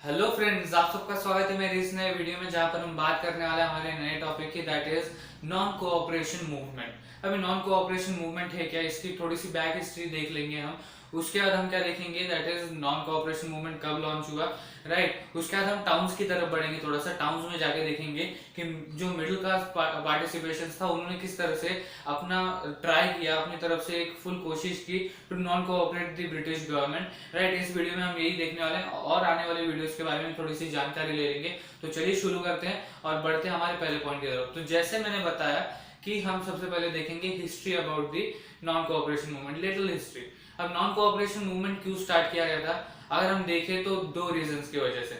Hello friends, आप सबका स्वागत है मेरे इस नए वीडियो में जहां पर हम बात करने वाले हैं हमारे नए टॉपिक की, that is non cooperation movement. अभी नॉन कोऑपरेशन मूवमेंट है क्या, इसकी थोड़ी सी बैक हिस्ट्री देख लेंगे हम। उसके बाद हम क्या देखेंगे, that is non cooperation movement कब लॉन्च हुआ, राइट। उसके बाद हम टाउन्स की तरफ बढ़ेंगे, थोड़ा सा टाउन्स में जाके देखेंगे कि जो मिडिल क्लास पार्टिसिपेशन था उन्होंने किस तरह से अपना ट्राई किया, अपनी तरफ से एक फुल कोशिश की to non cooperate the British government, right. इस वीडियो में हम यही देखने वाले हैं और आने वाले वीडियोस के बारे में थोड़ी सी जानकारी ले लेंगे। तो चलिए शुरू करते हैं और बढ़ते हैं हमारे पहले पॉइंट की तरफ। तो जैसे मैंने बताया कि हम सबसे पहले देखेंगे history about the non cooperation movement, little history. अब नॉन कोऑपरेशन मूवमेंट क्यों स्टार्ट किया गया था, अगर हम देखें तो दो रीजंस की वजह से।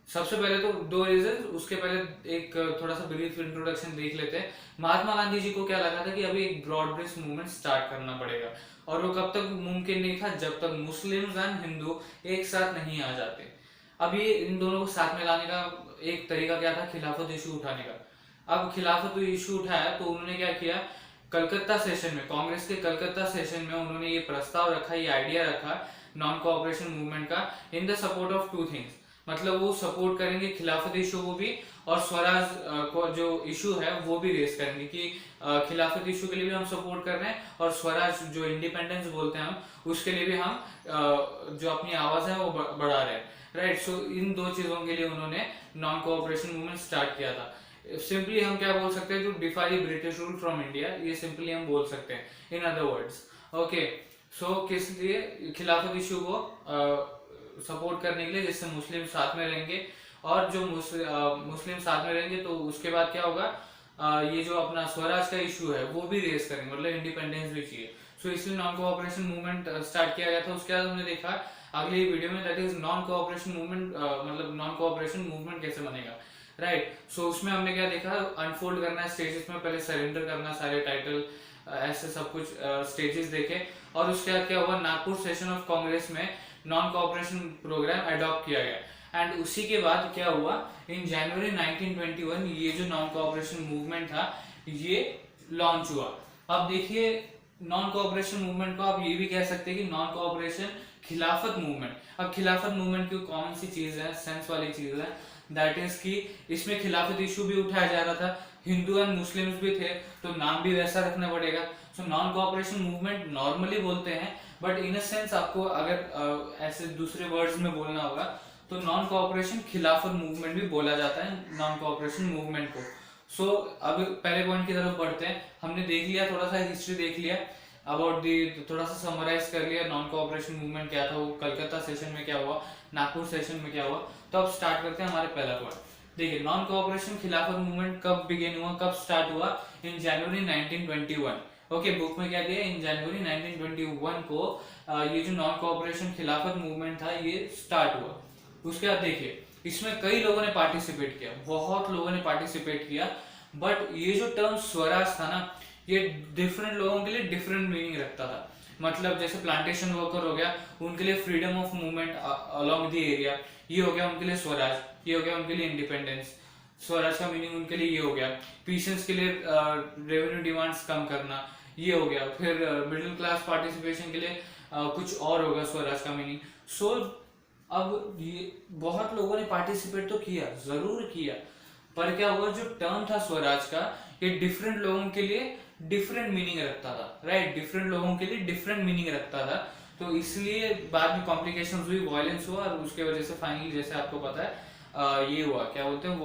सबसे पहले तो दो रीजन, उसके पहले एक थोड़ा सा ब्रीफ इंट्रोडक्शन देख लेते हैं। महात्मा गांधी जी को क्या लगा था कि अभी एक ब्रॉड बेस्ड मूवमेंट स्टार्ट करना पड़ेगा, और वो कब तक मुमकिन नहीं था, जब तक मुस्लिम्स एंड हिंदू एक साथ नहीं आ जाते। अब ये इन दोनों को साथ में लाने का एक तरीका क्या था, खिलाफत इशू उठाने का। अब खिलाफत इशू उठाया तो उन्होंने क्या किया, कलकत्ता सेशन में, कांग्रेस के कलकत्ता सेशन में उन्होंने ये प्रस्ताव रखा, ये आइडिया रखा नॉन कोऑपरेशन मूवमेंट का, in the support of two things. मतलब वो सपोर्ट करेंगे खिलाफत इशू को भी, और स्वराज को जो इशू है वो भी रेस करेंगे कि खिलाफत इशू के लिए भी हम सपोर्ट कर रहे हैं, और स्वराज जो इंडिपेंडेंस बोलते हैं हम, उसके लिए भी हम जो अपनी आवाज है वो बढ़ा रहे हैं, राइट। सो इन दो चीजों के लिए उन्होंने नॉन कोऑपरेशन मूवमेंट स्टार्ट किया था। सिंपली हम क्या बोल सकते हैं, to defy British rule from India, ये सिंपली हम बोल सकते हैं in other words. Okay, so किस लिए, खिलाफत इशू को सपोर्ट करने के लिए, जिससे मुस्लिम साथ में रहेंगे, और जो मुस्लिम साथ में रहेंगे तो उसके बाद क्या होगा, ये जो अपना स्वराज का इशू है वो भी रेस करेंगे, मतलब इंडिपेंडेंस भी चाहिए। सो इसलिए नॉन कोऑपरेशन मूवमेंट स्टार्ट किया गया था। उसके बाद हमने देखा अगली वीडियो में, that is non cooperation movement, मतलब नॉन कोऑपरेशन मूवमेंट कैसे बनेगा, राइट। सो उसमें हमने क्या देखा, अनफोल्ड करना है स्टेजेस में, पहले सरेंडर करना सारे टाइटल, ऐसे सब कुछ स्टेजेस देखे। और उसके बाद क्या हुआ, नागपुर सेशन ऑफ कांग्रेस में नॉन कोऑपरेशन प्रोग्राम अडॉप्ट किया गया। एंड उसी के बाद क्या हुआ, इन जनवरी 1921 ये जो नॉन कोऑपरेशन मूवमेंट था ये लॉन्च हुआ। अब देखिए, नॉन कोऑपरेशन मूवमेंट को आप ये भी कह सकते हैं कि नॉन कोऑपरेशन खिलाफत मूवमेंट। अब खिलाफत मूवमेंट की कौन सी चीज है, सेंस वाली चीज है, दैट इज कि इसमें खिलाफत इशू भी उठाया जा रहा था, हिंदू एंड मुस्लिम्स भी थे, तो नाम भी वैसा रखना पड़ेगा। So non cooperation movement normally बोलते हैं, बट इन अ सेंस आपको अगर ऐसे दूसरे वर्ड्स में बोलना होगा तो नॉन कोऑपरेशन खिलाफत मूवमेंट भी बोला जाता है नॉन कोऑपरेशन मूवमेंट को। सो अब पहले पॉइंट की तरफ बढ़ते हैं। हमने देख लिया, थोड़ा सा हिस्ट्री देख लिया अबाउट दी, थोड़ा सा समराइज कर लिया नॉन कोऑपरेशन मूवमेंट क्या था, वो कलकत्ता सेशन में क्या हुआ, नागपुर सेशन में क्या हुआ। तो अब स्टार्ट करते हैं हमारे पहला पॉइंट। देखिए, नॉन कोऑपरेशन खिलाफत मूवमेंट कब बिगिन हुआ, कब स्टार्ट हुआ, इन जनवरी 1921। ओके, बुक में क्या दिया, इन जनवरी 1921 को ये जो नॉन कोऑपरेशन खिलाफत मूवमेंट था ये स्टार्ट हुआ। उसके बाद देखिए, इसमें कई लोगों ने पार्टिसिपेट किया, बहुत लोगों ने पार्टिसिपेट किया, बट ये जो टर्म स्वराज था ना, ये डिफरेंट लोगों के लिए डिफरेंट मीनिंग रखता था। मतलब जैसे प्लांटेशन वर्कर हो गया, उनके लिए freedom of movement along the area, ये हो गया उनके लिए स्वराज, ये हो गया उनके लिए इंडिपेंडेंस। स्वराज का मीनिंग उनके लिए ये हो गया। पीसेंस के लिए रेवेन्यू डिमांड्स कम करना, ये हो गया। फिर मिडिल क्लास पार्टिसिपेशन के लिए कुछ और होगा स्वराज का मीनिंग। सो अब ये बहुत लोगों ने पार्टिसिपेट तो किया, जरूर किया, पर क्या हुआ, जो टर्म था स्वराज का, ये डिफरेंट लोगों के लिए डिफरेंट मीनिंग रखता था, राइट। डिफरेंट लोगों के लिए डिफरेंट मीनिंग रखता था, तो इसलिए बाद में कॉम्प्लिकेशंस हुई, वायलेंस हुआ, और उसके वजह से फाइनली जैसे आपको पता है ये हुआ, क्या बोलते हैं,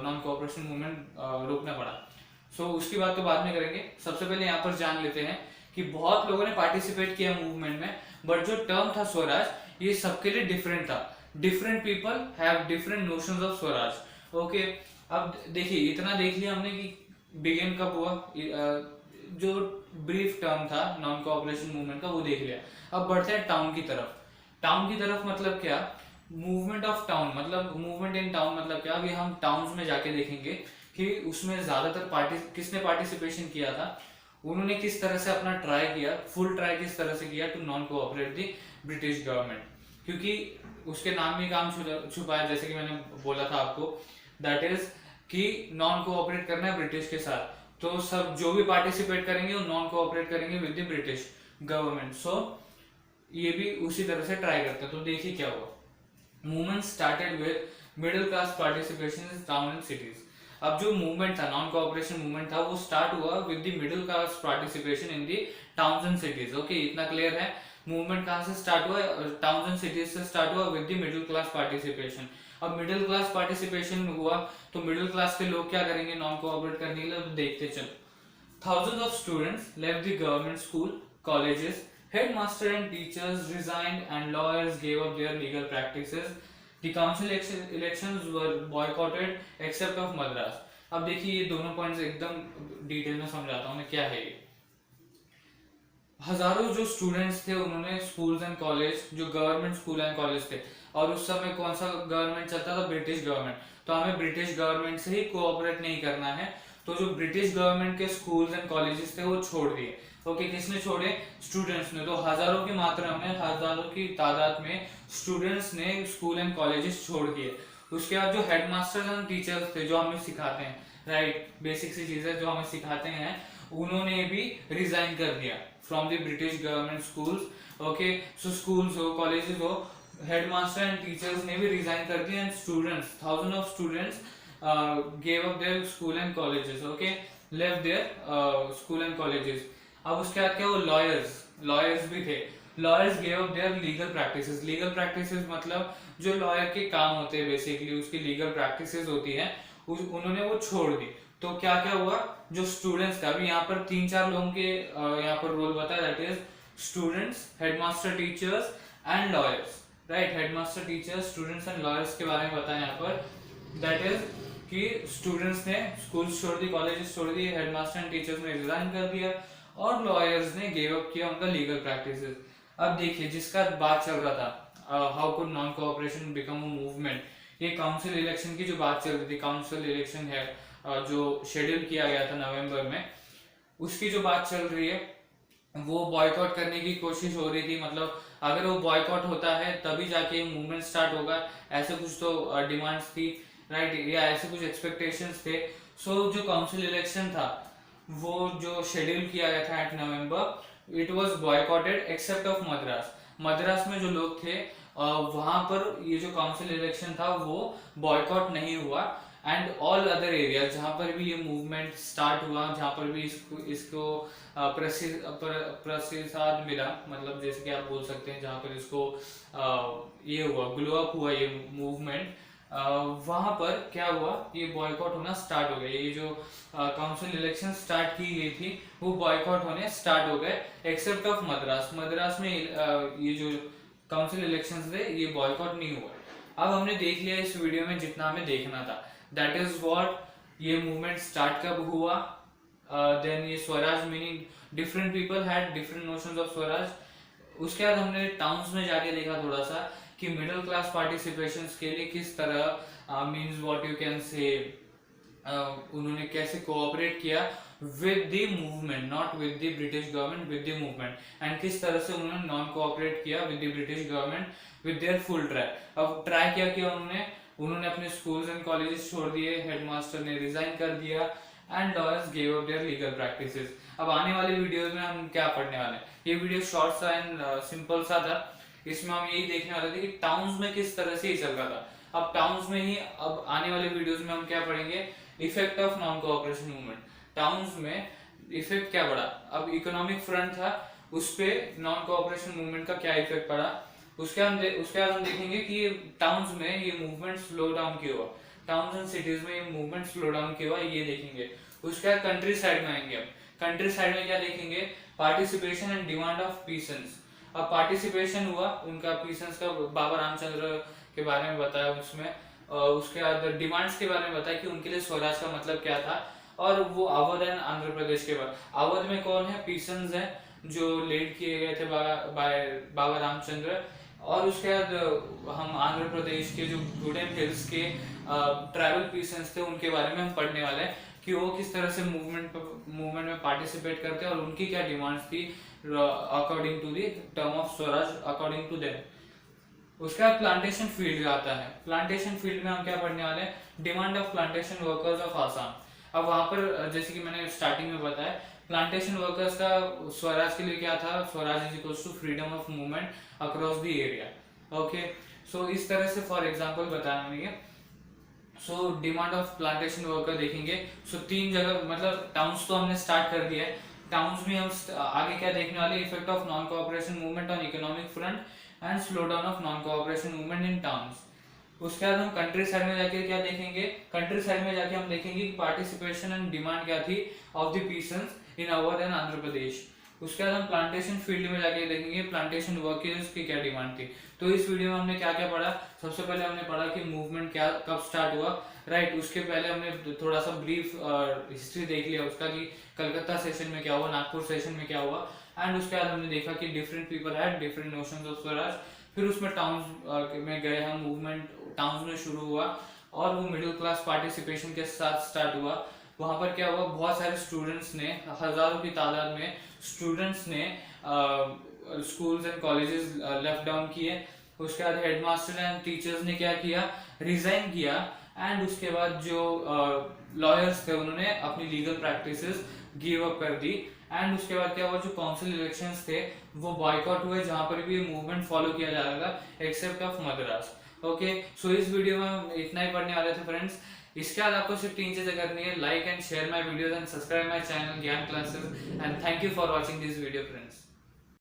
नॉन कोऑपरेशन मूवमेंट रोकना पड़ा। सो उसकी बात तो बाद में करेंगे। सबसे पहले यहाँ पर जान लेते हैं कि बहुत लोगों ने पार्टिसिपेट किया मूवमेंट में, बट जो टर्म था स्वराज ये सबके लिए डिफरेंट था। Different people have different notions of Swaraj. Okay, अब देखिए, इतना देख लिया हमने कि बिगिन कब हुआ, जो ब्रीफ टर्म था नॉन कोऑपरेशन मूवमेंट का वो देख लिया। अब बढ़ते हैं टाउन की तरफ। टाउन की तरफ मतलब क्या, मूवमेंट ऑफ टाउन, मतलब मूवमेंट इन टाउन मतलब क्या। अभी हम टाउन्स में जाके देखेंगे कि उसमें ज्यादातर किसने पार्टिसिपेशन किया था, उन्होंने किस तरह से अपना ट्राई किया, फुल ट्राई किस तरह से किया to non cooperate the British government. क्योंकि उसके नाम में काम छुपा है, जैसे कि मैंने बोला था आपको, दैट इज कि नॉन कोऑपरेट करना है ब्रिटिश के साथ। तो सब जो भी पार्टिसिपेट करेंगे वो नॉन कोऑपरेट करेंगे विद द ब्रिटिश गवर्नमेंट। सो ये भी उसी तरह से ट्राई करते हैं। तो देखिए क्या हुआ, movement started with middle class participation in town and cities. अब जो मूवमेंट था, नॉन कोऑपरेशन मूवमेंट था, वो स्टार्ट हुआ with the middle class participation in the towns and cities. Okay, इतना क्लियर है। मूवमेंट कहाँ से स्टार्ट हुआ? टाउन्स एंड सिटीज से स्टार्ट हुआ with the middle class participation. अब मिडिल क्लास पार्टिसिपेशन हुआ तो मिडिल क्लास के लोग क्या करेंगे नॉन कोऑपरेट करने के लिए? तो देखते चलो। Thousands of students left the government school, colleges, headmaster and teachers resigned, and lawyers gave up their legal practices. The council elections were boycotted except of Madras. अब देखिए ये दोनों पॉइंट्स एकदम डिटेल में समझाता हूँ मैं क्या है ये। हजारों जो स्टूडेंट्स थे उन्होंने स्कूल्स एंड कॉलेज, जो गवर्नमेंट स्कूल एंड कॉलेज थे, और उस समय कौन सा गवर्नमेंट चलता था? British government. तो हमें ब्रिटिश गवर्नमेंट से ही कोऑपरेट नहीं करना है, तो जो ब्रिटिश गवर्नमेंट के स्कूल्स एंड कॉलेजेस थे वो छोड़ दिए। ओके, किसने छोड़े? स्टूडेंट्स ने। तो हजारों की मात्रा में, हजारों की तादाद में स्टूडेंट्स ने स्कूल एंड कॉलेजेस छोड़ दिए। उसके बाद जो हेडमास्टर्स एंड टीचर्स थे जो हमें सिखाते हैं, राइट, बेसिक सी चीजें जो हमें सिखाते हैं, उन्होंने भी रिजाइन कर दिया from the British government schools. Okay, so schools हो, कॉलेजेस हो, हेडमास्टर एंड टीचर्स ने भी रिजाइन कर दिया, and students, thousand of students gave up their school and colleges, okay, left their school and colleges. अब उसके बाद क्या? वो लॉयर्स भी थे। Lawyers gave up their legal practices। Legal practices मतलब जो लॉयर के काम होते हैं, बेसिकली उसकी लीगल प्रैक्टिसेस होती हैं, उन्होंने वो छोड़ दी। तो क्या क्या हुआ? जो स्टूडेंट्स थे, अभी यहाँ पर 3-4 लोगों के यहाँ पर रोल बताया, that is students, headmaster, teachers and lawyers, right. Headmaster, teachers, students and lawyers के बारे में बताया यहाँ पर, दैट इज कि स्टूडेंट्स ने स्कूल छोड़ दी, कॉलेजेस छोड़ दिए, हेडमास्टर एंड टीचर्स ने रिजाइन कर दिया, और लॉयर्स ने गिव अप किया उनका लीगल प्रैक्टिसेस। अब देखिए जिसका बात चल रहा था, how could non cooperation become a movement, ये काउंसिल इलेक्शन की जो बात चल रही थी, काउंसिल इलेक्शन है जो शेड्यूल किया गया था नवंबर में, उसकी जो बात चल रही है, वो बॉयकॉट करने की कोशिश हो रही थी। मतलब अगर वो बॉयकॉट होता है तभी जाके मूवमेंट स्टार्ट होगा, ऐसे कुछ तो डिमांड्स थी, राइट, या ऐसे कुछ एक्सपेक्टेशंस थे। सो जो काउंसिल इलेक्शन था वो जो शेड्यूल किया गया था at November, it was boycotted except of Madras. Madras में जो लोग थे वहां पर ये जो काउंसिल इलेक्शन था वो बॉयकॉट नहीं हुआ, एंड ऑल अदर एरिया जहां पर भी ये मूवमेंट स्टार्ट हुआ, जहां पर भी इसको प्रतिसाद मिला, मतलब जैसे कि आप बोल सकते हैं जहां पर इसको ये हुआ, ग्लो अप हुआ ये मूवमेंट, वहां पर क्या हुआ? ये बॉयकॉट होना स्टार्ट हो गया। ये जो काउंसिल इलेक्शन स्टार्ट की गई थी वो बॉयकॉट होने स्टार्ट हो गए, एक्सेप्ट ऑफ मद्रास। मद्रास में ये जो काउंसिल इलेक्शंस थे ये बॉयकॉट नहीं हुआ। अब हमने देख लिया इस वीडियो में जितना हमें देखना था, दैट इज व्हाट, ये मूवमेंट स्टार्ट कब हुआ, देन ये Swaraj, meaning different people had different notions of Swaraj. उसके बाद हमने टाउन्स में जाके देखा थोड़ा सा कि मिडिल क्लास पार्टिसिपेशन के लिए किस तरह means what you can say उन्होंने कैसे कोऑपरेट किया with the movement, not with the British government, with the movement, and किस तरह से उन्होंने नॉन कोऑपरेट किया with the British government with their full try. अब ट्राई क्या किया उन्होंने अपने स्कूल्स एंड कॉलेजेस छोड़ दिए, हेडमास्टर ने रिजाइन कर दिया, and lawyers gave up their legal practices. अब आने वाले वीडियोस में हम क्या पढ़ने वाले हैं? ये वीडियो शॉर्ट सा एंड सिंपल सा था, इसमें हम यही देखने वाले थे कि टाउन्स में किस तरह से ये चल रहा था। अब टाउन्स में ही अब आने वाले वीडियोस में हम क्या पढ़ेंगे? Effect of non cooperation movement. Towns में इफेक्ट क्या पड़ा? अब इकोनॉमिक फ्रंट था, उस पे नॉन कोऑपरेशन मूवमेंट का क्या इफेक्ट पड़ा, उसके बाद हम देखेंगे कि ये टाउन्स में ये मूवमेंट स्लो डाउन क्यों हुआ, टाउन्स एंड सिटीज में ये मूवमेंट स्लो डाउन क्यों हुआ ये देखेंगे। उसके बाद कंट्री साइड में आएंगे। अब कंट्री साइड में क्या देखेंगे? Participation and demand of peasants. अब पार्टिसिपेशन हुआ उनका, पीसेंस का बाबा रामचंद्र के बारे में बताया उसमें, उसके बाद डिमांड्स के बारे में बताया कि उनके लिए स्वराज का मतलब क्या था, और वो अवध एंड आंध्र प्रदेश के बाद। अवध में कौन है? पीसेंस है जो लीड किए गए थे बाबा रामचंद्र। और उसके बाद हम आंध्र प्रदेश के जो गुडेम हिल्स के ट्राइबल पीसेंस थे उनके बारे में हम पढ़ने वाले हैं कि वो किस तरह से मूवमेंट में पार्टिसिपेट करते हैं और उनकी क्या डिमांड्स थी according to the term of Swaraj, according to them. उसके बाद प्लांटेशन फील्ड आता है। प्लांटेशन फील्ड में हम क्या पढ़ने वाले हैं? Demand of plantation workers of Assam. अब वहां पर जैसे कि मैंने स्टार्टिंग में बताया, प्लांटेशन वर्कर्स का स्वराज के लिए क्या था? Swaraj is equals to freedom of movement across the area. Okay, so इस तरह से फॉर एग्जांपल बताया हमने। So demand of plantation worker देखेंगे। सो तीन जगह मतलब टाउन्स तो हमने स्टार्ट कर दिया है। टाउन्स में हम आगे क्या देखने वाले, effect of non cooperation movement on economic front end slow down of non cooperation movement in towns. उसके बाद हम कंट्री साइड में जाके क्या देखेंगे, कंट्री साइड में जाके हम देखेंगे कि पार्टिसिपेशन एंड डिमांड क्या थी of the peasants in Awadh and Andhra Pradesh. उसके बाद हम प्लांटेशन फील्ड में जाके देखेंगे प्लांटेशन वर्कर्स की क्या डिमांड थी। तो इस वीडियो में हमने क्या क्या पढ़ा, सबसे पहले हमने पढ़ा कि मूवमेंट क्या कब स्टार्ट हुआ, राइट। उसके पहले हमने थोड़ा सा ब्रीफ हिस्ट्री देख लिया उसका कि कलकत्ता सेशन में क्या हुआ, नागपुर सेशन में क्या हुआ। एंड उसके बाद हमने देखा कि different people had different notions of Swaraj. फिर उसमें टाउन्स में गए हम, मूवमेंट टाउन्स में शुरू हुआ और वो मिडिल क्लास पार्टिसिपेशन के साथ स्टार्ट हुआ। वहां पर क्या हुआ, बहुत सारे स्टूडेंट्स ने, हजारों की तादाद में स्टूडेंट्स ने schools and colleges left down किए। उसके बाद हेडमास्टर एंड टीचर्स ने क्या किया, रिजाइन किया। एंड उसके बाद जो लॉयर्स थे उन्होंने अपनी लीगल प्रैक्टिसेस गिव अप कर दी। एंड उसके बाद क्या हुआ, जो काउंसिल इलेक्शंस थे वो बॉयकॉट हुए, जहां पर भी ये मूवमेंट फॉलो किया जा रहा था accept of Madras. Okay, so इस वीडियो में हम इतना ही पढ़ने वाले थे फ्रेंड्स। इसके बाद आपको सिर्फ 3 चीजें करनी है, like and share my videos and subscribe my channel Gyan classes. And thank you for watching this video friends.